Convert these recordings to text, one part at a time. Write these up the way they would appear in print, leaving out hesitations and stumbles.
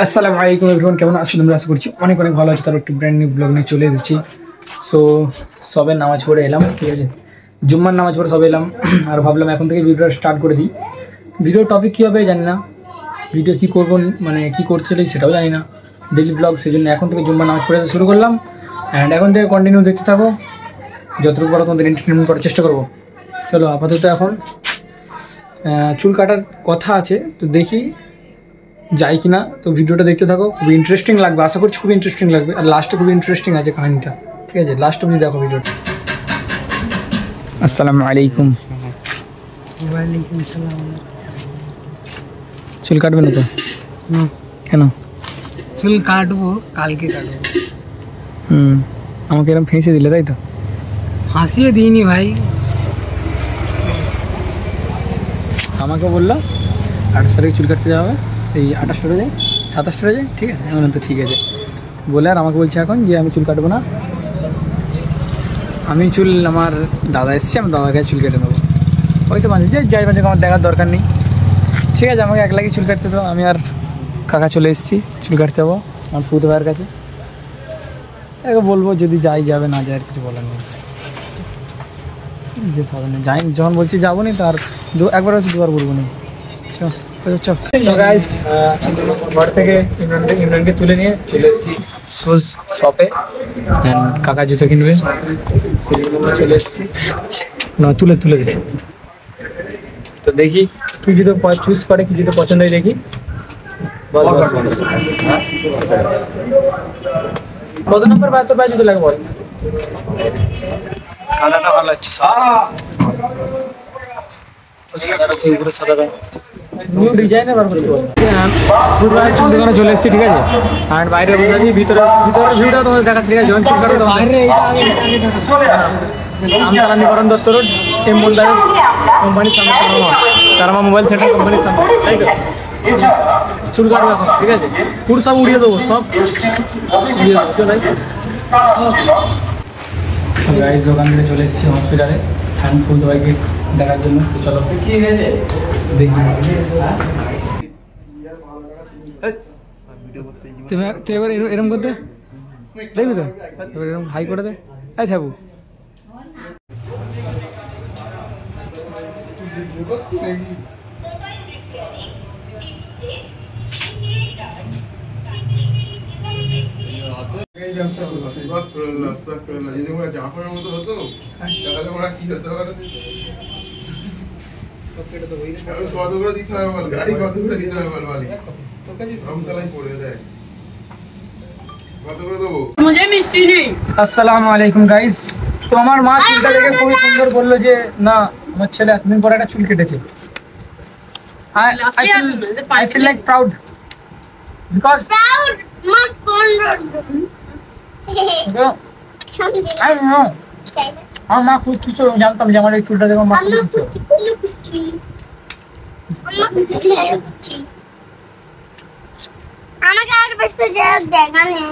আসসালামু আলাইকুম এভরিওয়ান, কেমন আছো তোমরা? আশা করছি অনেক অনেক ভালো আছো। তার একটি ব্র্যান্ড নিউ ব্লগ নিয়ে চলে এসেছি। সো সবে নামাজ পড়ে এলাম, ঠিক আছে, জুম্মার নামাজ পড়ে সবে এলাম। আর ভাবলাম এখন থেকে ভিডিওটা স্টার্ট করে দিই। ভিডিওর টপিক কী হবে জানি না, ভিডিও কী করবো মানে কী করতে চলেছি সেটাও জানি না, ডেইলি ব্লগ। সেই জন্য এখন থেকে জুম্মার নামাজ পড়ে শুরু করলাম। অ্যান্ড এখন থেকে কন্টিনিউ দেখতে থাকো, যতটুকু পারো তোমাদের এন্টারটেনমেন্ট করার চেষ্টা করবো। চলো আপাতত এখন চুল কাটার কথা আছে, তো দেখি যাই কিনা। তো ভিডিওটা দেখতে থাকো, খুবই ইন্টারেস্টিং লাগবে, আশা করছি খুবই ইন্টারেস্টিং লাগবে। আর লাস্টে খুবই ইন্টারেস্টিং আছে কাহিনিটা, ঠিক আছে, লাস্ট অবধি দেখো ভিডিওটা। আসসালামু আলাইকুম। ওয়ালাইকুম আসসালাম। চুল কাটবে না তো? কেন? চুল কাটবো, কালকে কাটবো। আমাকে এরকম ফেঁসে দিলে তাই তো? ফাঁসিয়ে দিইনি ভাই, আমাকে বললো 28 তারিখে চুল কাটতে যাওয়া হবে, এই 28টারে যাই, 27টারে যাই, ঠিক আছে। এমন তো ঠিক আছে বলে আর আমাকে বলছে এখন যে আমি চুল কাটবো না। আমি চুল, আমার দাদা এসছে, আমার দাদার কাছে চুল কেটে নেবো। ওইসব মাঝে যে যাই মাঝে আমার দেখার দরকার নেই, ঠিক আছে। আমাকে একলাগে চুল কাটতে তো আমি আর কাকা চলে এসেছি চুল কাটতে যাবো আমার ফুদ ভাইয়ের কাছে। একে বলবো যদি যাই যাবে, না যায় আর কিছু বলার নেই, যেতে হবে না। যাই যখন বলছি যাবো নি তো আর একবার হচ্ছে দুবার বলবো না। ঘর থেকে ইমরানকে তুলে নিয়ে চলে এসেছি সোলস শপে, কাকা জুতো কিনবে সেই জন্য চলে এসেছি। না তুলে দে, তো দেখি কি জুতো চুজ করে, কি জুতো পছন্দ হয় দেখি। কত নম্বর তোর পায়ে জুতো লাগে বল? সাদাটা ভালো হচ্ছে, সাদাটা সেই উপরে সাদাটা নিউ ডিজাইনের বার করতে পারবো। চুল দেখানো চলে এসেছি, ঠিক আছে। আর বাইরে ভিতরে ভিউটা তোমাদের দেখাচ্ছি, ঠিক আছে। যখন চুল কাটো আমদানি দত্ত রোড, এম মন্দার কোম্পানির সামনে, তারামা মোবাইল সেন্টার কোম্পানির সামনে, তাই তো। চুল কাটবো এখন, ঠিক আছে, পুরো সব উড়িয়ে দেবো, সব উড়িয়ে দেবো ভাই। গাইজ ওখান থেকে চলে এসেছি হসপিটালে ফুল ভাইকে দেখার জন্য। চলো দেখি তুই এবার এরম করতে দেখবি তো, এবার এরম হাই করে দে। এই থাকবো আসসালামু আলাইকুম গাইস। তো আমার মা চুলটা দেখে খুবই সুন্দর বললো যে না আমার ছেলে এতদিন পরে একটা চুল কেটেছে। I feel like proud because I don't know, আমার মা খুব কিছু জানতাম যে আমার এই চুলটা দেখে মা আমাকে আর বসতে দেখা নেই।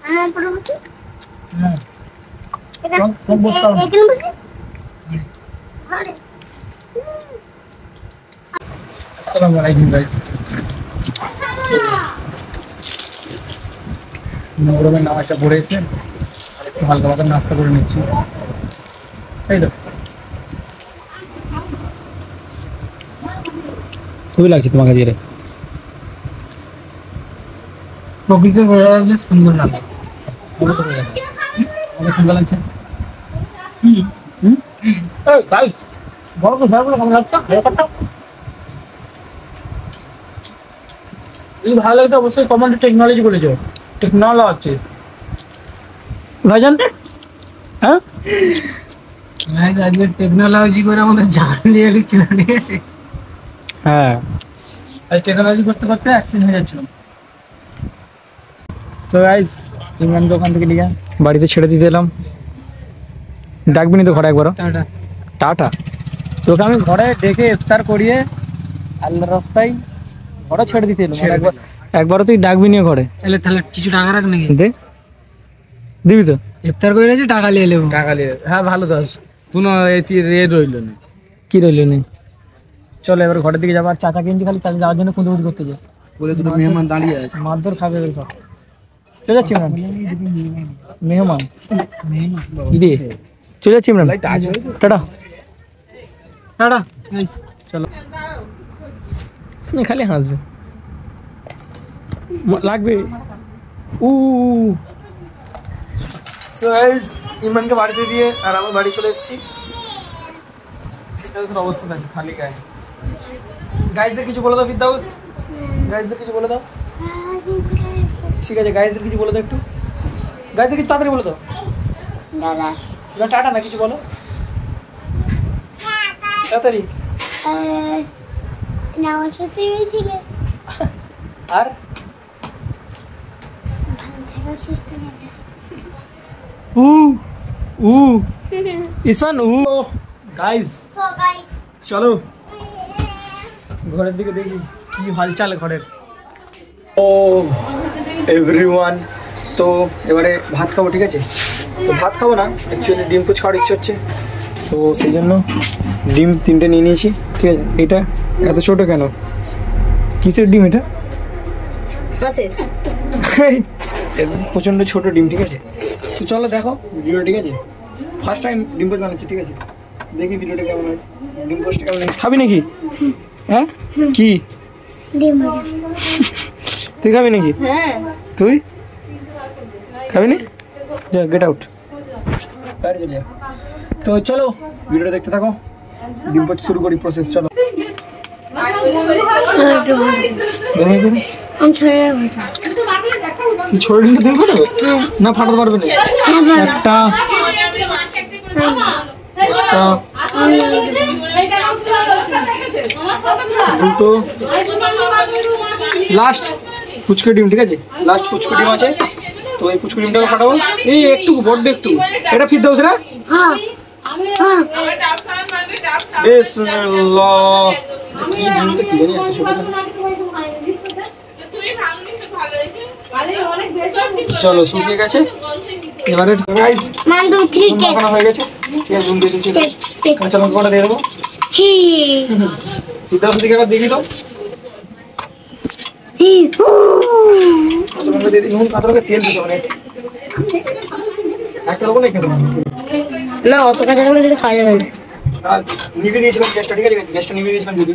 আমার পুরো বসে এখানে বসে ঘরে। আসসালামু আলাইকুম গাইস। নবরমের নামাজটা পড়ে এসে একটু হালকা পাতলা নাস্তা করে নিচ্ছি, তাই তো। খুবই লাগছে তোমাকে কাছে প্রকৃতির সুন্দর লাগে, অনেক সুন্দর লাগছে। যদি ভালো লাগতো অবশ্যই কমেন্টে টেকনোলজি বলেছ, টেকনোলজি ভাইজান। হ্যাঁ আজকে টেকনোলজি করে আমাদের জানলিয়ে লিখছিল, ঠিক আছে। হ্যাঁ আজ টেকনোলজি করতে করতে অ্যাক্সিডেন্ট হয়ে যাচ্ছিল। সো গাইস ইমরান দোকান থেকে লিখে বাড়িতে ছেড়ে দিতে এলাম। ডাকবি নি তো ঘরে একবারও? Tata tata. তোকে আমি ঘরে ডেকে ইফতার করিয়ে আল্লাহর রাস্তায় ঘরে ছেড়ে দিতে এলাম। একবারও তুই ডাকবি নিয়ে ঘরে? তাহলে কিছু টাকা রাখ নাকি? দে, দিবি তো? ইফতার করে গেছি, টাকা নিয়ে নেবো। টাকা নিয়ে, হ্যাঁ ভালো দোষ। কোনো রেড রইল না। কি রইল না? চলো এবার ঘরের দিকে যাবো। আর চাচা কিন্তু খালি চাচা যাওয়ার জন্য খুঁজে করতে যায়, বলে দুটো মেহমান দাঁড়িয়ে আছে। মারধর খাবে এবার সব। চলে যাচ্ছি ইমরান, মেহমান ইদে চলে যাচ্ছি ইমরান, টাটা টাটা। চলো খালি হাসবে লাগবে। ইমরানকে বাড়িতে দিয়ে আর আমার বাড়ি চলে এসেছি। ফিরদাউসের অবস্থা দেখো খালি গায়ে। গাইজদের কিছু বলে দাও ফিরদাউস, গাইজদের কিছু বলে দাও। ঠিক আছে গাইজদের কিছু বলে দাও, একটু গাইজদের কিছু তাড়াতাড়ি বলে দাও। টাটা না কিছু বলো তাড়াতাড়ি। আর ইসমান গাইস চলো ঘরের দিকে দেখি কি হালচাল ঘরের। ও এভরিওয়ান, তো এবারে ভাত খাবো, ঠিক আছে? তো ভাত খাবো না, অ্যাকচুয়ালি ডিম পোচ খাওয়ার ইচ্ছে হচ্ছে, তো সেই জন্য ডিম 3টে নিয়ে নিয়েছি, ঠিক আছে? এটা এত ছোটো কেন, কিসের ডিম এটা? প্রচণ্ড ছোটো ডিম, ঠিক আছে? তো চলো দেখো ভিডিও, ঠিক আছে? ফার্স্ট টাইম ডিম পোচ বানাচ্ছি, ঠিক আছে? দেখি ভিডিওটা কেমন হয়, ডিম পোচটা কেমন হয়। খাবি নাকি? হ্যাঁ কি তুই খাবি নাকি? তুই খাবি না? যা গেট আউট, বাইরে চলে যা। তো চলো ভিডিওটা দেখতে থাকো, ডিম পোচ শুরু করি প্রসেস। চলো ছড়ে দিলে তুমি ফাটাবে না? ফাটাতে পারবে না। একটা দুটো লাস্ট ফুচকা ডিম, ঠিক আছে? লাস্ট ফুচকা ডিম আছে, তো এই ফুচকা ডিমটাকে ফাটাবো। এই একটু বড্ড একটু, এটা ফিরদাউস না? বিসমিল্লাহ। কি ডিমটা কি জানি এত ছোট। চলো শুকিয়ে গেছে এবারে গাইস, মাখানো হয়ে গেছে, ঠিক আছে? নুন দিয়ে দিচ্ছি, কাঁচা লঙ্কাটা দিয়ে দেবো। ফিরদাউস দিকে একবার দেখি তো, কাঁচা লঙ্কা দিয়ে দিই। নুন কাঁচা লঙ্কা তেল দিতে হবে একটা দেবো না, খেতে না অত কাঁচা লঙ্কা দিলে খাওয়া যাবে না। নিভে দিয়েছিলাম গ্যাসটা, ঠিক আছে? গ্যাসটা নিভে দিয়েছিলাম যদি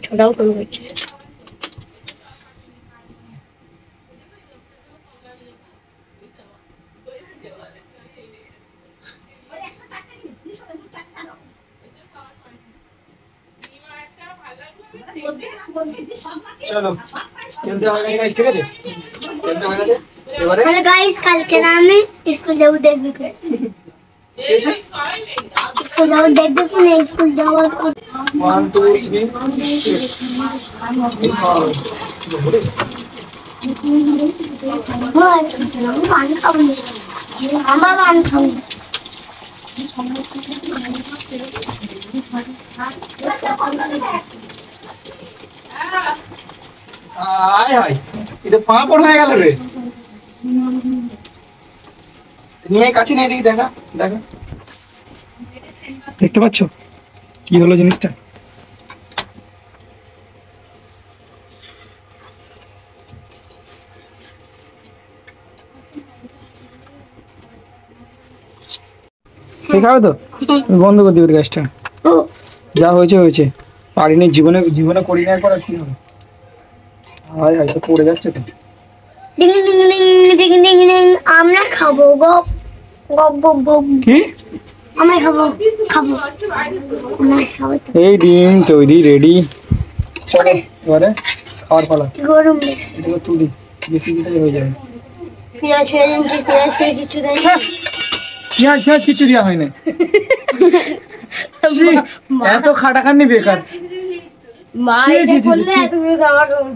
ছোটাও ফোন করছে। চলো তেল দেওয়া হয়ে গেছে, ঠিক আছে? তেল দেওয়া হয়ে গেছে এবারে। তাহলে গাইস কালকে আমি স্কুল যাবো, দেখবি স্কুল যাবো, দেখবি কোন স্কুল যাওয়ার 1 2 3 পানি খাবো, আমার পানি খাবো। আয় হায়, এটা পাঁপড় হয়ে গেল রে। নিয়ে কাছে নিয়ে দেখি, দেখা দেখা, দেখতে পাচ্ছ কি হলো জিনিসটা? ঠিক হবে তো? বন্ধ করে দিবি গ্যাসটা, যা হয়েছে হয়েছে, পারিনি, জীবনে জীবনে করি না, একবার আর কি হবে? হায় হায়, তো পড়ে যাচ্ছে তো। Ding ding ding ding ding ding, আমরা খাবো গপ গপ গপ গপ। কি আমরা খাবো খাবো আমরা খাবো। এই ডিম তৈরি রেডি, চলো এবারে খাওয়ার পালা। গরম এটাকে তুলি, বেশি দিতে হয়ে যাবে। পেঁয়াজ কিছু দেয় না। পেঁয়াজ পেঁয়াজ কিছু দেওয়া হয় না, এত খাটাখাটনি বেকার। মা এটা করলে তুমি খাবার খাবো।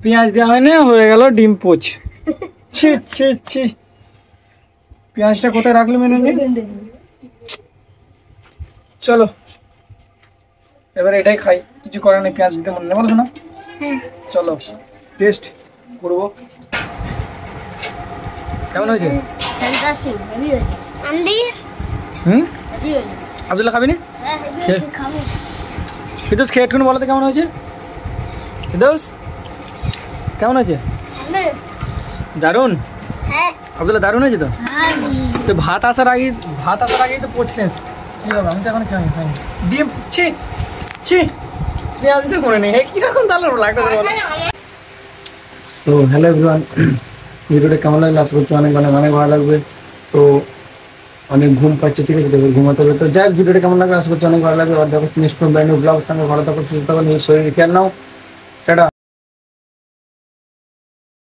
পেঁয়াজ দেওয়া হয় না, হয়ে গেল ডিম পোচ। ছি ছি ছি, পেঁয়াজটা কোথায় রাখলে মেনু? চলো এবার এটাই খাই, কিছু করার নেই, পেঁয়াজ দিতে মনে নেই, বলো না? চলো টেস্ট করবো। কেমন হয়েছে? ফ্যান্টাস্টিক, হেভি হয়েছে। আমি হুম, হেভি হয়েছে। আব্দুল্লাহ খাবি না? হ্যাঁ, হেভি হয়েছে, খাবো। ফিরদৌস খেয়ে একটু বলো তো কেমন হয়েছে? ফিরদৌস কেমন হয়েছে? হ্যাঁ, দারুণ। হ্যাঁ, আব্দুল্লাহ দারুণ হয়েছে তো? হ্যাঁ। তো ভাত আসার আগেই তো পড়ছে শেষ। কি হবে, আমি তো এখন খাইনি। ডিম ছি ছি পেঁয়াজ দিতে মনে নেই, কিরকম তাহলে লাগবে বলো। সো হ্যালো এভরিওয়ান, ভিডিওটা কেমন লাগলো আশা করছি অনেক ভালো লাগবে। তো অনেক ঘুম পাচ্ছে, ঠিক আছে, দেখো ঘুমাতে হবে। তো যাই হোক, ভিডিওটা কেমন লাগলো আশা করছি অনেক ভালো লাগবে। আর দেখো নেক্সট ব্র্যান্ড নিউ ব্লগের সঙ্গে ভালো থাকো, সুস্থ থাকো, নিজের শরীরে খেয়াল নাও।